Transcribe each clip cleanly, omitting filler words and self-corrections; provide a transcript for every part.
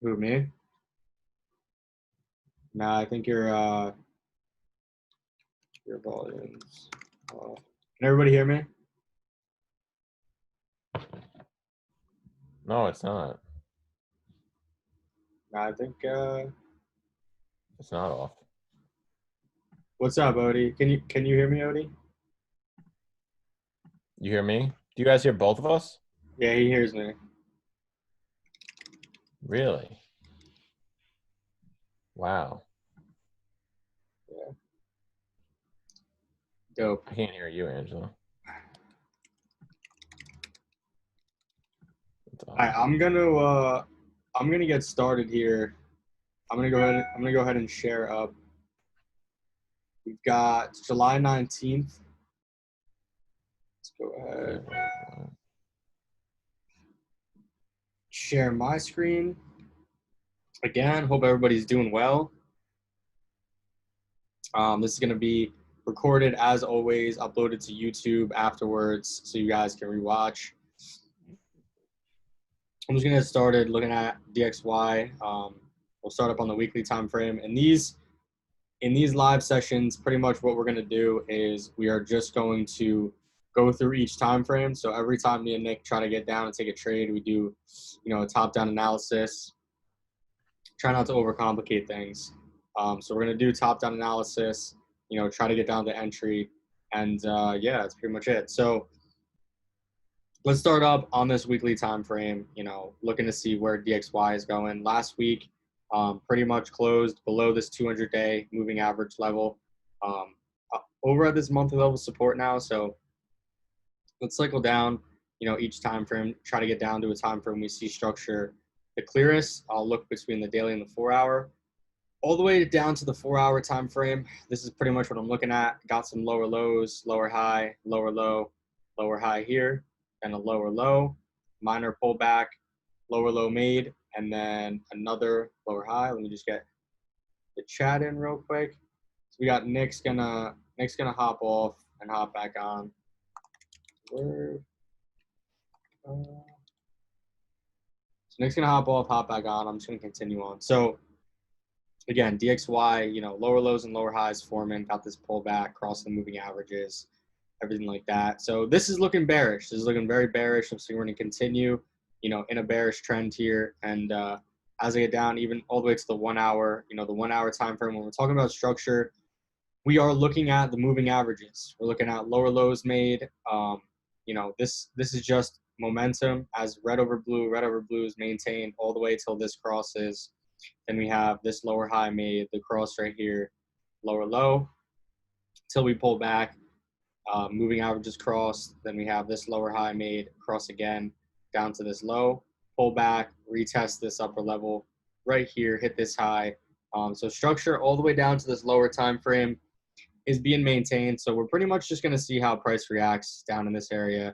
Who, me? Nah, I think your volume's off. Can everybody hear me? No, it's not. Nah, I think It's not off. what's up, Odie? Can you hear me, Odie? You hear me? Do you guys hear both of us? Yeah, he hears me. Really? Wow. Yeah. Dope. I can't hear you, Angela. That's All right, odd. I'm gonna get started here. I'm gonna go ahead and share up. We've got July 19th. Let's go Yeah, ahead. wait. Share my screen. Again, hope everybody's doing well. This is going to be recorded as always, uploaded to YouTube afterwards so you guys can rewatch. I'm just going to get started looking at DXY. We'll start up on the weekly time frame. And in these live sessions, pretty much what we're going to do is we are just going to go through each time frame. So every time me and Nick try to get down and take a trade, we do, a top-down analysis. Try not to overcomplicate things. So we're going to do top-down analysis, try to get down to entry. And yeah, that's pretty much it. So let's start up on this weekly time frame, looking to see where DXY is going. Last week, pretty much closed below this 200-day moving average level. Over at this monthly level support now. So let's cycle down, each time frame, try to get down to a time frame we see structure the clearest. I'll look between the daily and the 4-hour. All the way down to the 4-hour time frame. This is pretty much what I'm looking at. Got some lower lows, lower high, lower low, lower high here, and a lower low, minor pullback, lower low made, and then another lower high. Let me just get the chat in real quick. So we got Nick's gonna hop off and hop back on. So Nick's gonna hop back on. I'm just gonna continue on. So again, DXY, lower lows and lower highs forming, got this pullback, crossing the moving averages, everything like that. So this is looking bearish. This is looking very bearish. Looks like we're going to continue, in a bearish trend here. And as I get down, even all the way to the 1-hour, the 1-hour time frame, when we're talking about structure, we are looking at the moving averages. We're looking at lower lows made. This is just momentum as red over blue is maintained all the way till this crosses. Then we have this lower high made, the cross right here, lower low, till we pull back, moving averages cross. Then we have this lower high made, cross again, down to this low, pull back, retest this upper level right here, hit this high. So structure all the way down to this lower time frame is being maintained. So we're pretty much just going to see how price reacts down in this area.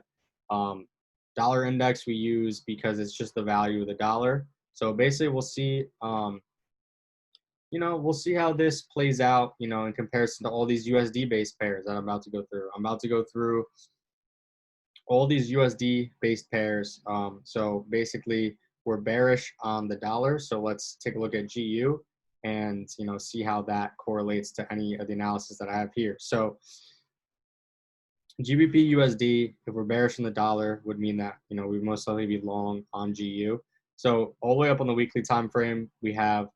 Dollar index we use because it's just the value of the dollar. So basically we'll see, we'll see how this plays out, in comparison to all these USD-based pairs that I'm about to go through. I'm about to go through all these USD-based pairs. So basically we're bearish on the dollar. So let's take a look at GU and, see how that correlates to any of the analysis that I have here. So GBP USD, if we're bearish in the dollar, would mean that, we would most likely be long on GU. So all the way up on the weekly time frame, we have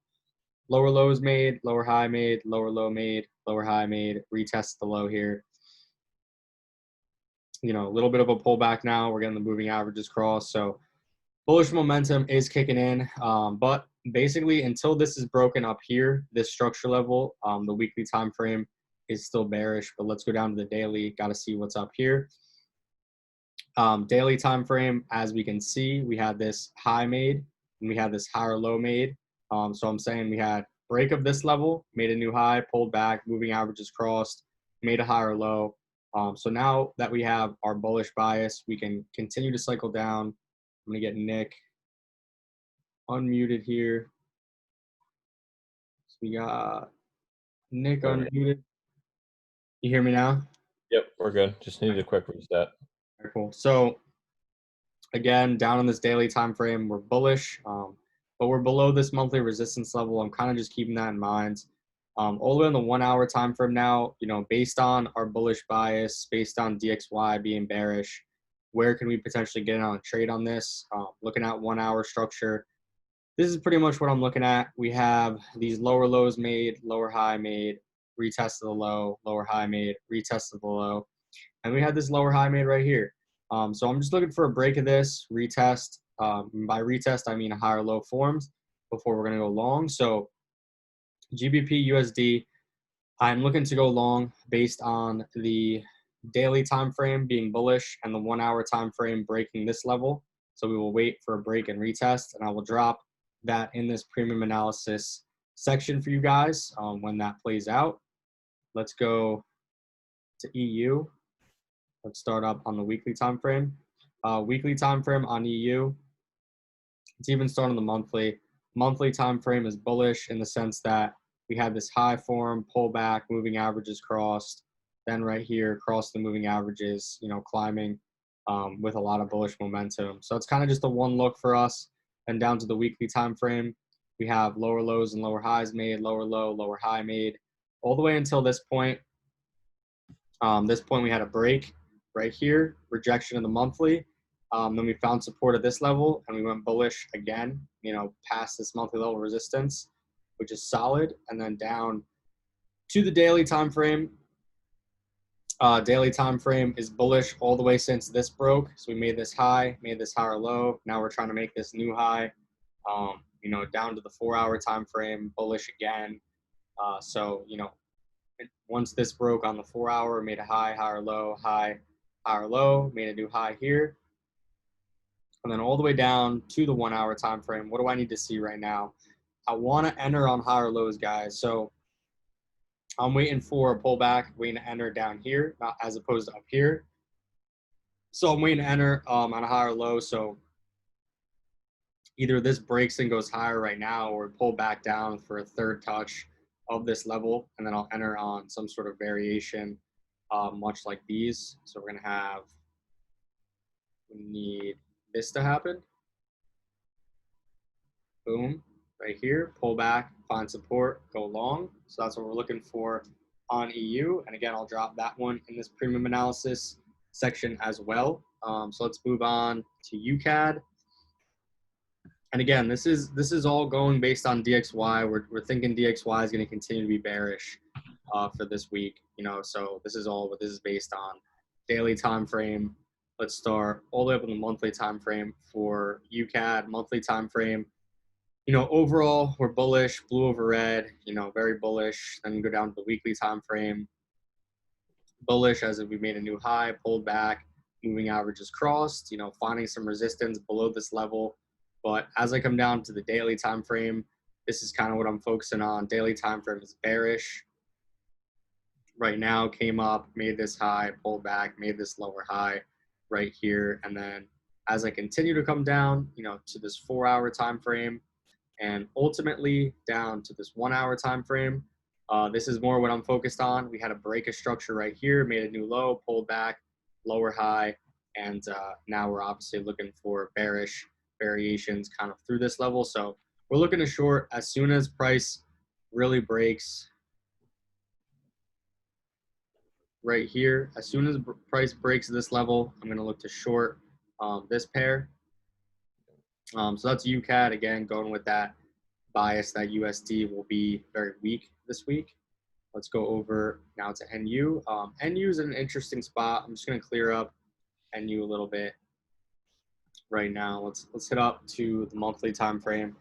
lower lows made, lower high made, lower low made, lower high made, retest the low here. A little bit of a pullback now. We're getting the moving averages cross. So bullish momentum is kicking in. But basically until this is broken up here, this structure level, the weekly time frame is still bearish. But let's go down to the daily. Got to see what's up here. Daily time frame, as we can see, we had this high made and we had this higher low made. So I'm saying we had break of this level, made a new high, pulled back, moving averages crossed, made a higher low. So now that we have our bullish bias, we can continue to cycle down. I'm going to get Nick unmuted here. So we got Nick unmuted. You hear me now? Yep, we're good. Just needed a quick reset. Very cool. So again, down on this daily time frame, we're bullish. but we're below this monthly resistance level. I'm kind of just keeping that in mind. All the way on the 1 hour time frame now, you know, based on our bullish bias, based on DXY being bearish, where can we potentially get in on a trade on this? Looking at 1 hour structure, this is pretty much what I'm looking at. We have these lower lows made, lower high made, retest of the low, lower high made, retest of the low, and we had this lower high made right here. So I'm just looking for a break of this, retest. By retest, I mean a higher low formed before we're going to go long. So GBP USD, I'm looking to go long based on the daily time frame being bullish and the 1 hour time frame breaking this level. So we will wait for a break and retest, and I will drop that in this premium analysis section for you guys when that plays out. Let's go to EU. Let's start up on the weekly time frame. Weekly time frame on EU. It's even starting on the monthly. Monthly time frame is bullish in the sense that we had this high form, pullback, moving averages crossed, then right here, cross the moving averages, you know, climbing with a lot of bullish momentum. So it's kind of just a one look for us. And down to the weekly time frame, we have lower lows and lower highs made, lower low, lower high made, all the way until this point. This point we had a break right here, rejection of the monthly. Then we found support at this level, and we went bullish again, you know, past this monthly level resistance, which is solid, and then down to the daily time frame. Daily time frame is bullish all the way since this broke. So we made this high, made this higher low. Now we're trying to make this new high. You know, down to the 4 hour time frame, bullish again. So you know, once this broke on the 4 hour, made a high, higher low, high, higher low, made a new high here. And then all the way down to the 1 hour time frame. What do I need to see right now? I want to enter on higher lows, guys. So I'm waiting for a pullback, waiting to enter down here, not as opposed to up here. So I'm waiting to enter on a higher low. So either this breaks and goes higher right now, or pull back down for a third touch of this level, and then I'll enter on some sort of variation, much like these. So we're gonna we need this to happen. Boom, right here, pull back, find support, go long. So that's what we're looking for on EU. And again, I'll drop that one in this premium analysis section as well. So let's move on to UCAD. And again, this is all going based on DXY. We're thinking DXY is going to continue to be bearish for this week. You know, so this is all what this is based on. Daily time frame. Let's start all the way up in the monthly time frame for UCAD. Monthly time frame. You know, overall, we're bullish, blue over red, you know, very bullish. Then go down to the weekly time frame. Bullish as if we made a new high, pulled back, moving averages crossed, you know, finding some resistance below this level. But as I come down to the daily time frame, this is kind of what I'm focusing on. Daily time frame is bearish. Right now, came up, made this high, pulled back, made this lower high right here. And then as I continue to come down, you know, to this 4 hour time frame, and ultimately down to this 1 hour time frame. This is more what I'm focused on. We had a break of structure right here, made a new low, pulled back, lower high, and now we're obviously looking for bearish variations kind of through this level. So we're looking to short as soon as price really breaks right here. As soon as price breaks this level, I'm going to look to short this pair. So that's UCAD, again, going with that bias that USD will be very weak this week. Let's go over now to NU. NU is an interesting spot. I'm just going to clear up NU a little bit right now. Let's hit up to the monthly time frame.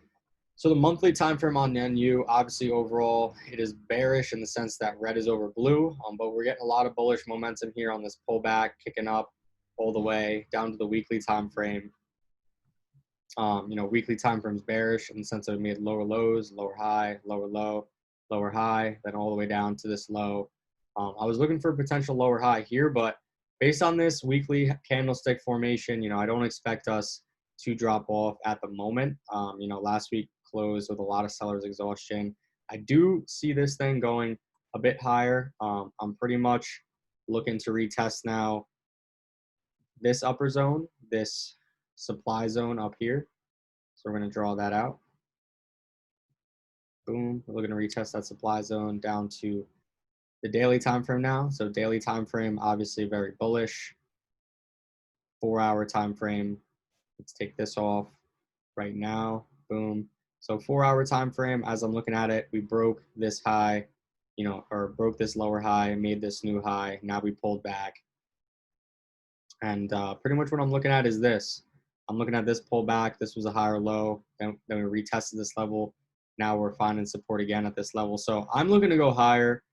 So the monthly time frame on NU, obviously overall, it is bearish in the sense that red is over blue, but we're getting a lot of bullish momentum here on this pullback, kicking up all the way down to the weekly time frame. You know, weekly time frame is bearish in the sense that we made lower lows, lower high, lower low, lower high, then all the way down to this low. I was looking for a potential lower high here, but based on this weekly candlestick formation, you know, I don't expect us to drop off at the moment. You know, last week closed with a lot of sellers exhaustion. I do see this thing going a bit higher. I'm pretty much looking to retest now this upper zone, this supply zone up here. So we're going to draw that out. Boom. We're looking to retest that supply zone down to the daily time frame now. So daily time frame, obviously very bullish. 4-hour time frame. Let's take this off right now. Boom. So 4-hour time frame, as I'm looking at it, we broke this high, or broke this lower high, made this new high. Now we pulled back. And pretty much what I'm looking at is this. I'm looking at this pullback. This was a higher low. Then we retested this level. Now we're finding support again at this level. So I'm looking to go higher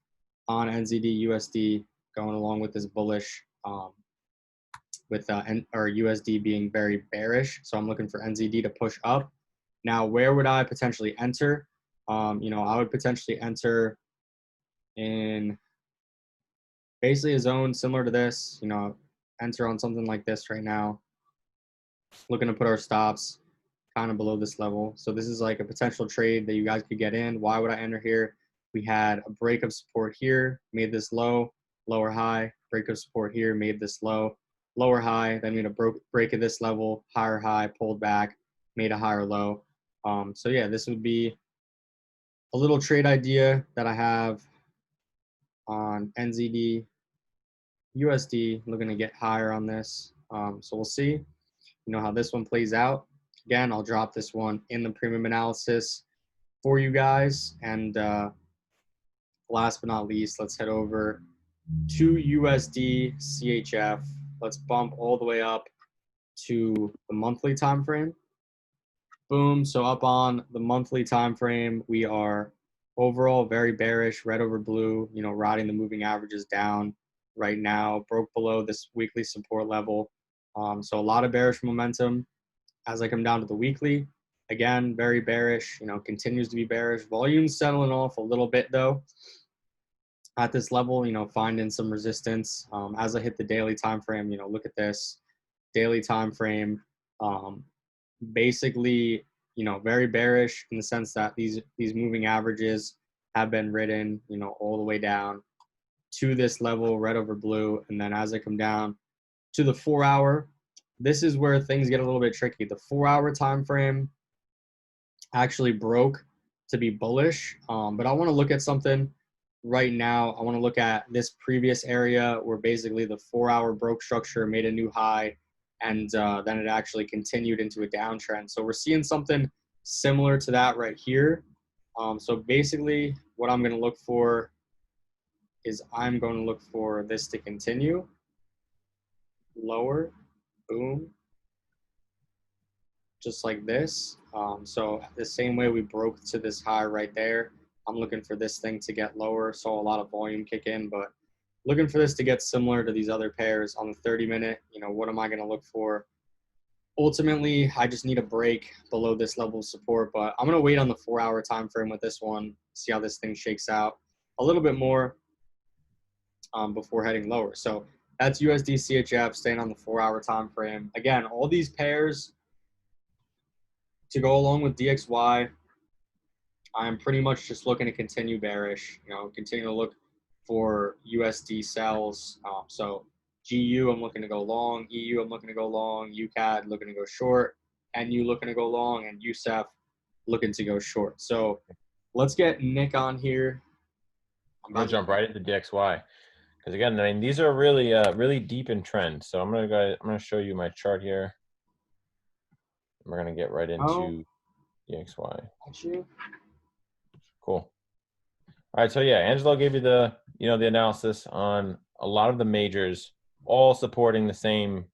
on NZD USD, going along with this bullish, with USD being very bearish. So I'm looking for NZD to push up. Now, where would I potentially enter? I would potentially enter in basically a zone similar to this. Enter on something like this right now. Looking to put our stops kind of below this level. So this is like a potential trade that you guys could get in. Why would I enter here? We had a break of support here, made this low, lower high, break of support here, made this low, lower high, then we had a break of this level, higher high, pulled back, made a higher low. So yeah, this would be a little trade idea that I have on NZD, USD, looking to get higher on this. So we'll see, how this one plays out. Again, I'll drop this one in the premium analysis for you guys. And last but not least, let's head over to USD CHF. Let's bump all the way up to the monthly time frame. Boom. So up on the monthly time frame, we are overall very bearish, red over blue, riding the moving averages down right now, broke below this weekly support level. So a lot of bearish momentum. As I come down to the weekly, again, very bearish, continues to be bearish. Volume's settling off a little bit though at this level, finding some resistance. As I hit the daily time frame, look at this daily time frame. Basically, very bearish in the sense that these moving averages have been ridden, all the way down to this level, red over blue. And then as I come down to the 4-hour, this is where things get a little bit tricky. The 4-hour time frame actually broke to be bullish, but I want to look at something right now. I want to look at this previous area where basically the 4-hour broke structure, made a new high, and then it actually continued into a downtrend. So we're seeing something similar to that right here. So basically what I'm going to look for is I'm going to look for this to continue lower, boom, just like this. So the same way we broke to this high right there, I'm looking for this thing to get lower. Saw a lot of volume kick in, but looking for this to get similar to these other pairs on the 30-minute. What am I going to look for? Ultimately, I just need a break below this level of support, but I'm going to wait on the 4-hour time frame with this one, see how this thing shakes out a little bit more before heading lower. So that's USD CHF, staying on the 4-hour time frame. Again, all these pairs to go along with DXY, I'm pretty much just looking to continue bearish, continue to look for USD sells. So GU, I'm looking to go long. EU, I'm looking to go long. UCAD, looking to go short. NU, looking to go long. And USEF, looking to go short. So let's get Nick on here. I'm going to jump right into DXY. Because again, I mean, these are really, really deep in trend. So I'm going to show you my chart here. We're going to get right into DXY. Got you. Cool. All right, so yeah, Angelo gave you the analysis on a lot of the majors, all supporting the same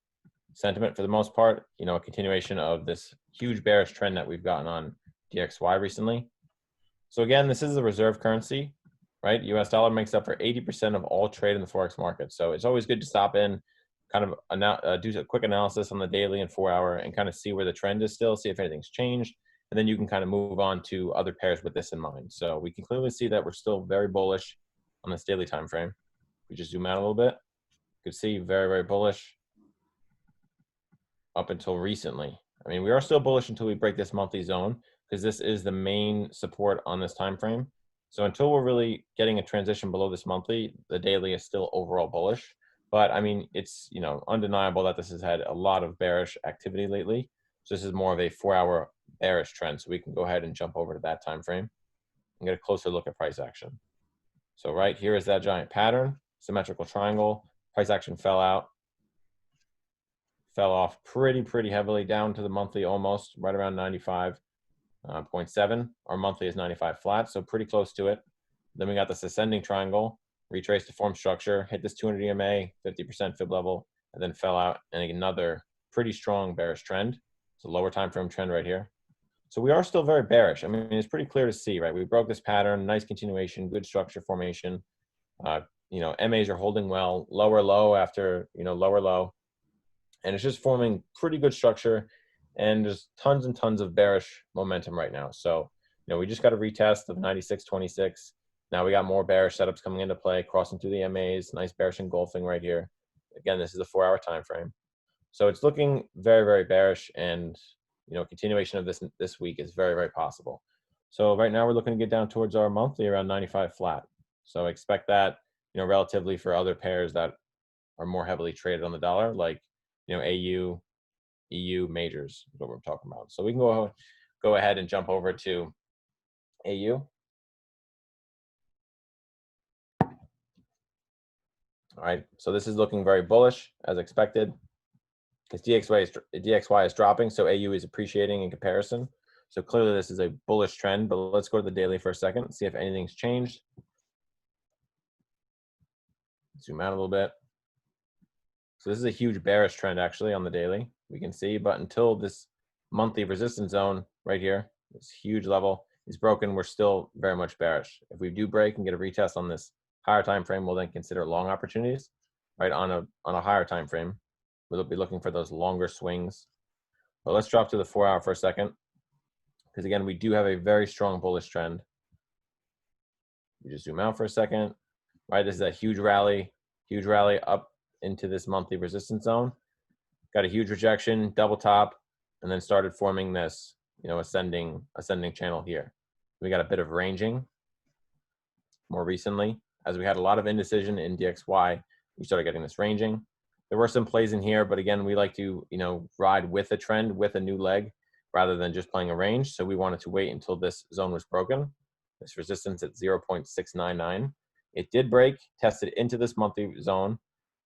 sentiment for the most part. A continuation of this huge bearish trend that we've gotten on DXY recently. So again, this is the reserve currency, right? US dollar makes up for 80% of all trade in the Forex market. So it's always good to stop in, kind of do a quick analysis on the daily and 4-hour and kind of see where the trend is still, see if anything's changed. And then you can kind of move on to other pairs with this in mind. So we can clearly see that we're still very bullish on this daily time frame. We just zoom out a little bit. You can see very, very bullish up until recently. I mean, we are still bullish until we break this monthly zone because this is the main support on this time frame. So until we're really getting a transition below this monthly, the daily is still overall bullish. But I mean, it's undeniable that this has had a lot of bearish activity lately. So this is more of a 4-hour bearish trend. So we can go ahead and jump over to that time frame. and get a closer look at price action. So right here is that giant pattern, symmetrical triangle. Price action fell out, fell off pretty heavily down to the monthly, almost right around 95.7. Our monthly is 95 flat, so pretty close to it. Then we got this ascending triangle, retraced to form structure, hit this 200 EMA, 50% fib level, and then fell out, and another pretty strong bearish trend. It's a lower time frame trend right here. So we are still very bearish. I mean, it's pretty clear to see, right? We broke this pattern, nice continuation, good structure formation. You know, MAs are holding well, lower low after, you know, lower low. And it's just forming pretty good structure, and there's tons and tons of bearish momentum right now. So, you know, we just got a retest of 96.26. Now we got more bearish setups coming into play, crossing through the MAs, nice bearish engulfing right here. Again, this is a 4-hour time frame. So it's looking very bearish, and, you know, continuation of this week is very possible. So right now we're looking to get down towards our monthly around 95 flat. So expect that, you know, relatively for other pairs that are more heavily traded on the dollar, like, you know, AU, EU majors is what we're talking about. So we can go ahead and jump over to AU. All right, so this is looking very bullish as expected, because DXY is dropping, so AU is appreciating in comparison. So clearly this is a bullish trend, but let's go to the daily for a second and see if anything's changed. Zoom out a little bit. So this is a huge bearish trend actually on the daily, we can see, but until this monthly resistance zone right here, this huge level is broken, we're still very much bearish. If we do break and get a retest on this higher time frame, we'll then consider long opportunities, right? On a higher time frame, we'll be looking for those longer swings. But let's drop to the 4-hour for a second, because again, we do have a very strong bullish trend. We just zoom out for a second, right? This is a huge rally up into this monthly resistance zone. Got a huge rejection, double top, and then started forming this, you know, ascending channel here. We got a bit of ranging more recently. As we had a lot of indecision in DXY, we started getting this ranging. There were some plays in here, but again, we like to, you know, ride with a trend, with a new leg, rather than just playing a range. So we wanted to wait until this zone was broken, this resistance at 0.699. It did break, tested into this monthly zone,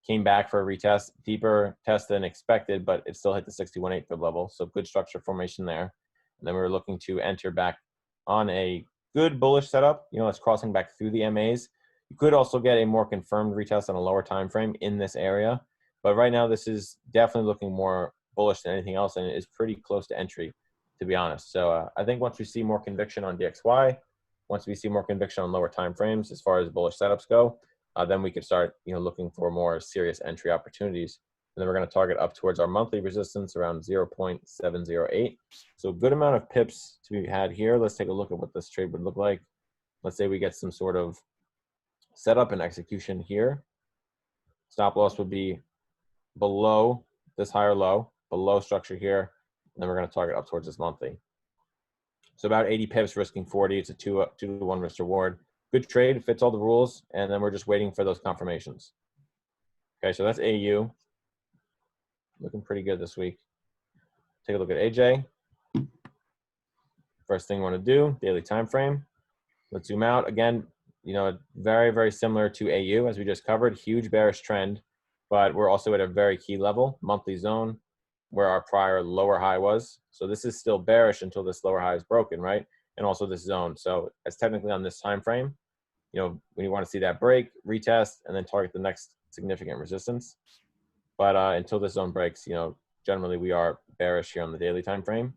came back for a retest, deeper test than expected, but it still hit the 61.8 fib level. So good structure formation there. And then we were looking to enter back on a good bullish setup. You know, it's crossing back through the MAs. You could also get a more confirmed retest on a lower time frame in this area. But right now, this is definitely looking more bullish than anything else, and it is pretty close to entry, to be honest. So I think once we see more conviction on DXY, once we see more conviction on lower time frames as far as bullish setups go, then we could start, you know, looking for more serious entry opportunities. And then we're going to target up towards our monthly resistance around 0.708. So good amount of pips to be had here. Let's take a look at what this trade would look like. Let's say we get some sort of setup and execution here. Stop loss would be below this higher low, below structure here. And then we're going to target up towards this monthly. So about 80 pips, risking 40. It's a 2-to-1 risk reward. Good trade, fits all the rules, and then we're just waiting for those confirmations. Okay, so that's AU. Looking pretty good this week. Take a look at AJ. First thing we want to do, daily time frame. Let's zoom out. Again, you know, very similar to AU as we just covered. Huge bearish trend, but we're also at a very key level, monthly zone, where our prior lower high was. So this is still bearish until this lower high is broken, right? And also this zone. So it's technically on this time frame. You know, when you want to see that break, retest, and then target the next significant resistance. But until this zone breaks, you know, generally we are bearish here on the daily time frame.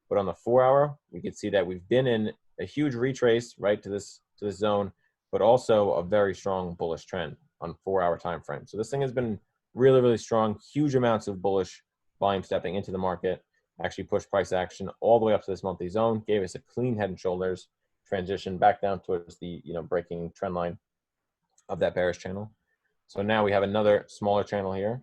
But on the 4-hour, we can see that we've been in a huge retrace right to this zone, but also a very strong bullish trend on 4-hour time frame. So this thing has been really strong, huge amounts of bullish volume stepping into the market, actually pushed price action all the way up to this monthly zone, gave us a clean head and shoulders, transition back down towards the, you know, breaking trend line of that bearish channel. So now we have another smaller channel here,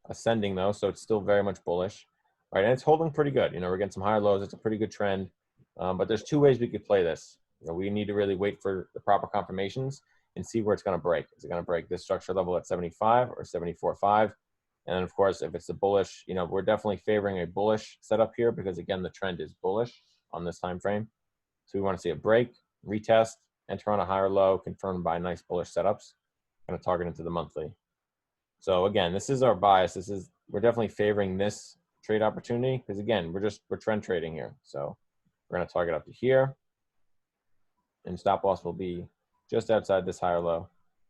ascending though, so it's still very much bullish. All right, and it's holding pretty good. You know, we're getting some higher lows. It's a pretty good trend, but there's two ways we could play this. You know, we need to really wait for the proper confirmations and see where it's going to break. Is it going to break this structure level at 75 or 74.5? And then of course, if it's a bullish, you know, we're definitely favoring a bullish setup here because again, the trend is bullish on this time frame. So we want to see a break, retest, enter on a higher low, confirmed by nice bullish setups, kind of target into the monthly. So again, this is our bias. We're definitely favoring this trade opportunity because again, we're trend trading here. So we're going to target up to here, and stop loss will be just outside this higher low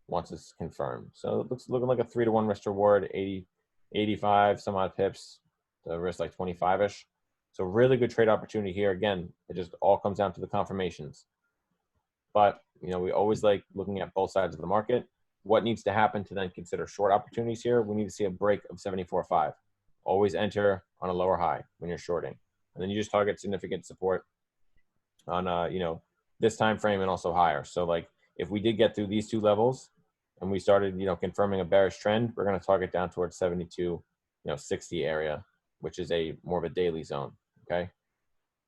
once it's confirmed. So it looks looking like a 3-to-1 risk reward, 80, 85 some odd pips to risk like 25-ish. So really good trade opportunity here. Again, it just all comes down to the confirmations. But we always like looking at both sides of the market. What needs to happen to then consider short opportunities here? We need to see a break of 74.5. Always enter on a lower high when you're shorting, and then you just target significant support on this time frame and also higher. So like if we did get through these two levels and we started confirming a bearish trend, we're going to target down towards 72, 60 area, which is more of a daily zone. Okay,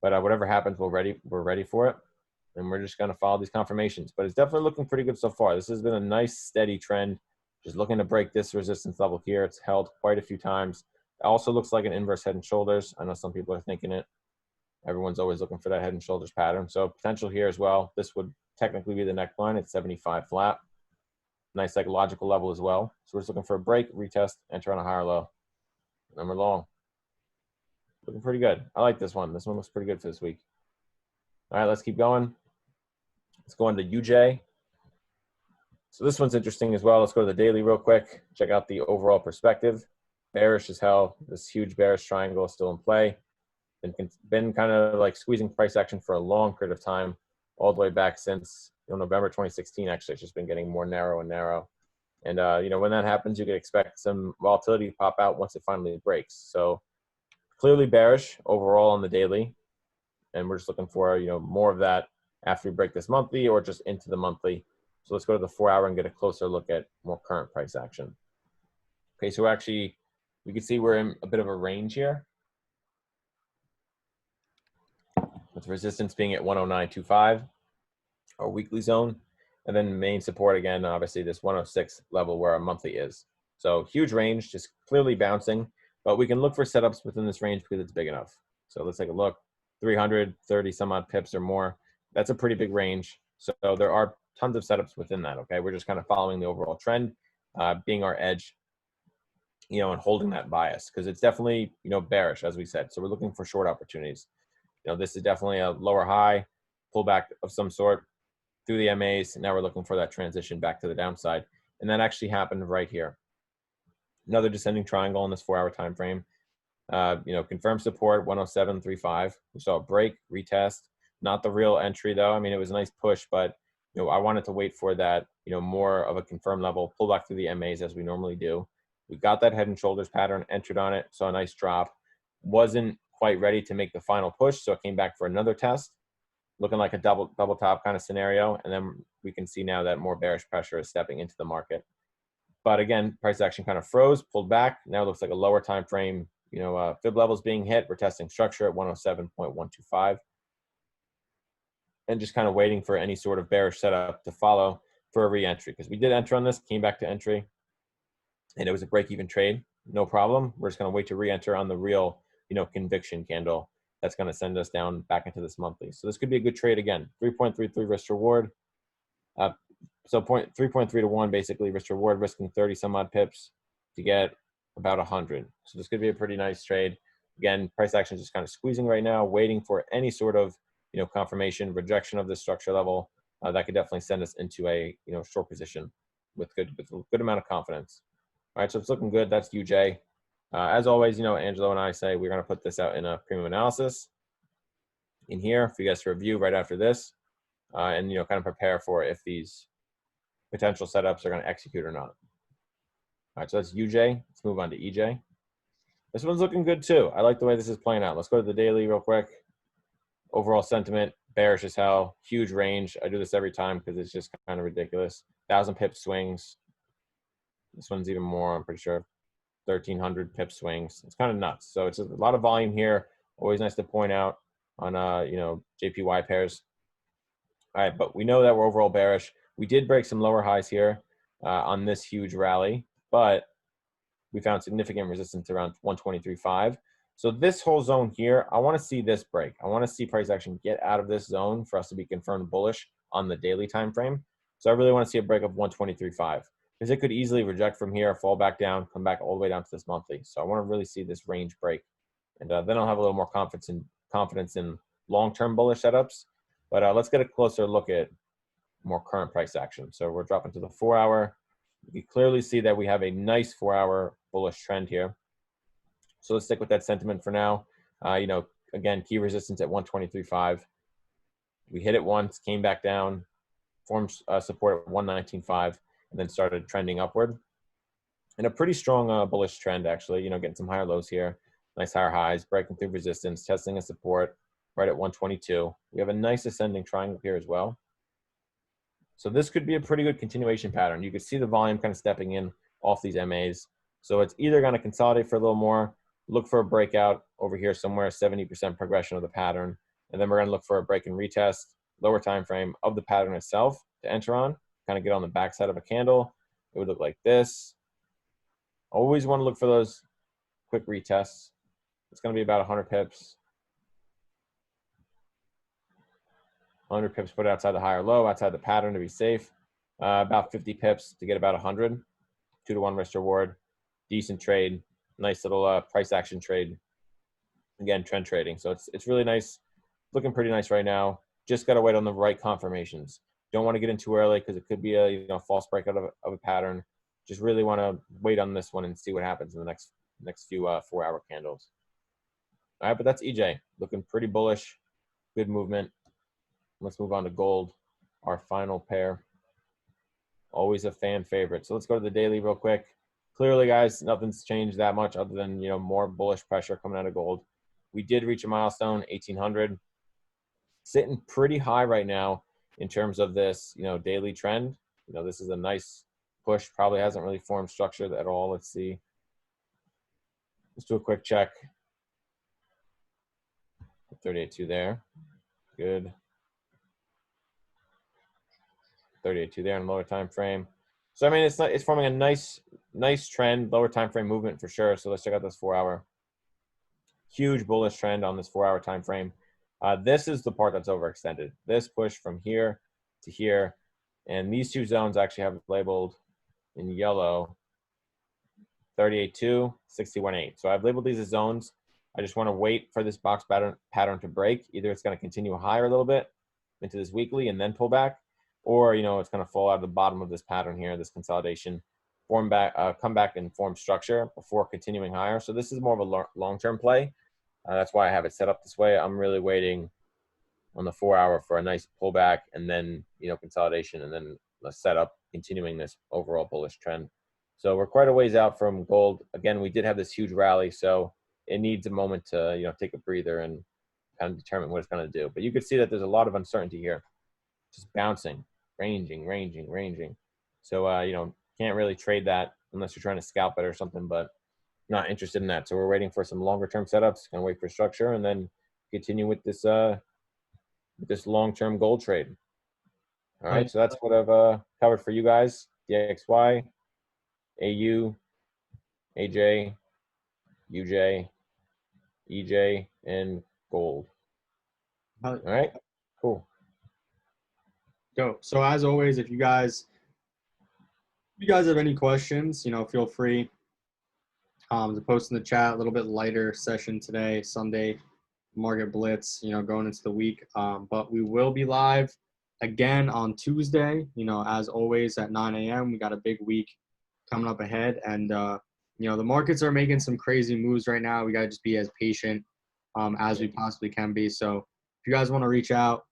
but whatever happens, we're ready for it. And we're just going to follow these confirmations. But it's definitely looking pretty good so far. This has been a nice, steady trend. Just looking to break this resistance level here. It's held quite a few times. It also looks like an inverse head and shoulders. I know some people are thinking it. Everyone's always looking for that head and shoulders pattern. So potential here as well. This would technically be the neckline. It's 75 flat. Nice psychological level as well. So we're just looking for a break, retest, enter on a higher low. And we're long. Looking pretty good. I like this one. This one looks pretty good for this week. All right, let's keep going. Let's go into UJ. So this one's interesting as well. Let's go to the daily real quick. Check out the overall perspective. Bearish as hell. This huge bearish triangle is still in play. Been kind of like squeezing price action for a long period of time, all the way back since November 2016. Actually, it's just been getting more narrow and narrow. And when that happens, you can expect some volatility to pop out once it finally breaks. So clearly bearish overall on the daily, and we're just looking for more of that after we break this monthly or just into the monthly. So let's go to the 4-hour and get a closer look at more current price action. Okay, so we can see we're in a bit of a range here, with resistance being at 109.25, our weekly zone, and then main support again, obviously this 106 level where our monthly is. So huge range, just clearly bouncing, but we can look for setups within this range because it's big enough. So let's take a look. 330 some odd pips or more. That's a pretty big range. So there are tons of setups within that. Okay, we're just kind of following the overall trend, being our edge, and holding that bias because it's definitely bearish, as we said. So we're looking for short opportunities. This is definitely a lower high pullback of some sort through the MAs. And now we're looking for that transition back to the downside, and that actually happened right here. Another descending triangle in this 4-hour time frame. Confirmed support 107.35. We saw a break, retest. Not the real entry though. I mean, it was a nice push, but I wanted to wait for that, more of a confirmed level, pull back through the MAs as we normally do. We got that head and shoulders pattern, entered on it, saw a nice drop. Wasn't quite ready to make the final push, so it came back for another test, looking like a double top kind of scenario. And then we can see now that more bearish pressure is stepping into the market. But again, price action kind of froze, pulled back. Now it looks like a lower time frame. Fib levels being hit. We're testing structure at 107.125. And just kind of waiting for any sort of bearish setup to follow for a re-entry. Because we did enter on this, came back to entry, and it was a break-even trade. No problem. We're just going to wait to re-enter on the real, conviction candle. That's going to send us down back into this monthly. So this could be a good trade again. 3.33 risk reward. So 3.3 to 1, basically, risk reward, risking 30 some odd pips to get about 100. So this could be a pretty nice trade. Again, price action is just kind of squeezing right now, waiting for any sort of confirmation, rejection of this structure level. That could definitely send us into a short position with a good amount of confidence. All right, so it's looking good. That's UJ. As always, Angelo and I say we're going to put this out in a premium analysis in here for you guys to review right after this, and kind of prepare for if these potential setups are going to execute or not. All right, so that's UJ. Let's move on to EJ. This one's looking good too. I like the way this is playing out. Let's go to the daily real quick. Overall sentiment, bearish as hell, huge range. I do this every time because it's just kind of ridiculous. 1,000 pip swings. This one's even more, I'm pretty sure. 1,300 pip swings. It's kind of nuts. So it's a lot of volume here. Always nice to point out on, JPY pairs. All right, but we know that we're overall bearish. We did break some lower highs here on this huge rally, but we found significant resistance around 123.5. So this whole zone here, I want to see this break. I want to see price action get out of this zone for us to be confirmed bullish on the daily time frame. So I really want to see a break of 123.5 because it could easily reject from here, fall back down, come back all the way down to this monthly. So I want to really see this range break, and then I'll have a little more confidence in long-term bullish setups. But let's get a closer look at more current price action. So we're dropping to the 4-hour. You can clearly see that we have a nice 4-hour bullish trend here. So let's stick with that sentiment for now. Again, key resistance at 123.5. We hit it once, came back down, formed support at 119.5, and then started trending upward. And a pretty strong bullish trend, actually, getting some higher lows here, nice higher highs, breaking through resistance, testing a support right at 122. We have a nice ascending triangle here as well. So this could be a pretty good continuation pattern. You could see the volume kind of stepping in off these MAs. So it's either going to consolidate for a little more, look for a breakout over here somewhere, 70% progression of the pattern, and then we're going to look for a break and retest, lower time frame of the pattern itself to enter on, kind of get on the backside of a candle. It would look like this. Always want to look for those quick retests. It's going to be about 100 pips. 100 pips put it outside the higher low, outside the pattern to be safe. About 50 pips to get about 100. 2-to-1 risk reward. Decent trade. Nice little price action trade. Again, trend trading. So it's really nice. Looking pretty nice right now. Just got to wait on the right confirmations. Don't want to get in too early because it could be a false breakout of a pattern. Just really want to wait on this one and see what happens in the next few 4-hour candles. All right, but that's EJ. Looking pretty bullish. Good movement. Let's move on to gold, our final pair. Always a fan favorite. So let's go to the daily real quick. Clearly, guys, nothing's changed that much other than, more bullish pressure coming out of gold. We did reach a milestone, 1,800. Sitting pretty high right now in terms of this, daily trend. This is a nice push. Probably hasn't really formed structure at all. Let's see. Let's do a quick check. 38.2 there. Good. 38.2 there in lower time frame. So I mean, it's forming a nice trend, lower time frame movement for sure. So let's check out this 4-hour. Huge bullish trend on this 4-hour time frame. This is the part that's overextended. This push from here to here, and these two zones actually have labeled in yellow 38.2, 61.8. So I've labeled these as zones. I just want to wait for this box pattern to break. Either it's going to continue higher a little bit into this weekly and then pull back, or it's going to fall out of the bottom of this pattern here, this consolidation, come back and form structure before continuing higher. So this is more of a long-term play. That's why I have it set up this way. I'm really waiting on the 4-hour for a nice pullback and then consolidation and then a setup continuing this overall bullish trend. So we're quite a ways out from gold. Again, we did have this huge rally, so it needs a moment to take a breather and kind of determine what it's going to do. But you could see that there's a lot of uncertainty here, just bouncing, ranging. So can't really trade that unless you're trying to scalp it or something, but not interested in that. So we're waiting for some longer term setups, gonna wait for structure and then continue with this long-term gold trade. All right, so that's what I've covered for you guys. DXY, AU, AJ, UJ, EJ, and gold. All right, cool. Go. So as always, if you guys have any questions, feel free to post in the chat. A little bit lighter session today, Sunday, market blitz, going into the week. But we will be live again on Tuesday, as always at 9 a.m. We got a big week coming up ahead. And, the markets are making some crazy moves right now. We got to just be as patient as we possibly can be. So if you guys want to reach out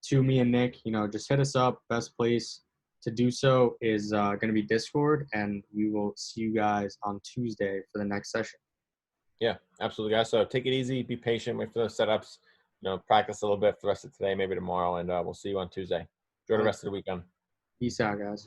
to me and Nick, just hit us up. Best place to do so is going to be Discord, and we will see you guys on Tuesday for the next session. Yeah, absolutely, guys. So take it easy, be patient, wait for those setups, practice a little bit for the rest of today, maybe tomorrow, and we'll see you on Tuesday. Enjoy the rest of the weekend. Peace out, guys.